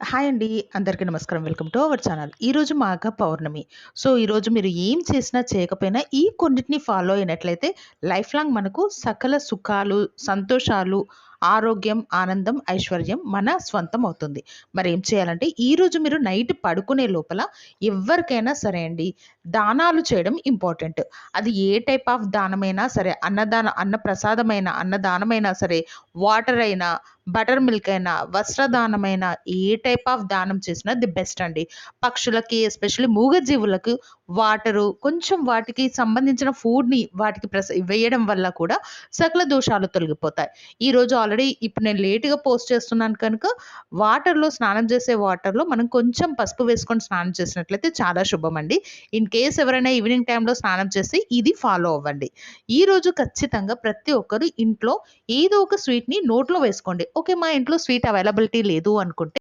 Hi అండి. అందరికీ నమస్కారం. Welcome to our channel. ఈరోజు మాఘ పౌర్ణమి. సో, ఈరోజు మీరు ఏం చేసినా, చేయకపోయినా ఈ కొన్నిటిని ఫాలో అయినట్లయితే లైఫ్ లాంగ్ మనకు సకల సుఖాలు, సంతోషాలు, ఆరోగ్యం, ఆనందం, ఐశ్వర్యం మన స్వంతం అవుతుంది. మరేం చేయాలంటే ఈరోజు మీరు నైట్ పడుకునే లోపల ఎవ్వరికైనా సరే అండి, దానాలు చేయడం ఇంపార్టెంట్. అది ఏ టైప్ ఆఫ్ దానమైనా సరే, అన్నప్రసాదమైన, అన్నదానమైనా సరే, వాటర్ అయినా, బటర్ మిల్క్ అయినా, వస్త్రదానమైనా, ఏ టైప్ ఆఫ్ దానం చేసినా ది బెస్ట్ అండి. పక్షులకి ఎస్పెషల్లీ మూగజీవులకు వాటరు, కొంచెం వాటికి సంబంధించిన ఫుడ్‌ని వాటికి వేయడం వల్ల కూడా సకల దోషాలు తొలగిపోతాయి. ఈరోజు ఆల్రెడీ ఇప్పుడు నేను లేట్‌గా పోస్ట్ చేస్తున్నాను కనుక స్నానం చేసే వాటర్‌లో మనం కొంచెం పసుపు వేసుకొని స్నానం చేసినట్లయితే చాలా శుభమండి. ఇన్ కేస్ ఎవరైనా ఈవినింగ్ టైమ్‌లో స్నానం చేస్తే ఇది ఫాలో అవ్వండి. ఈరోజు ఖచ్చితంగా ప్రతి ఒక్కరు ఇంట్లో ఏదో ఒక స్వీట్‌ని నోట్లో వేసుకోండి. ఓకే. మా ఇంట్లో స్వీట్ అవైలబిలిటీ లేదు అనుకుంటే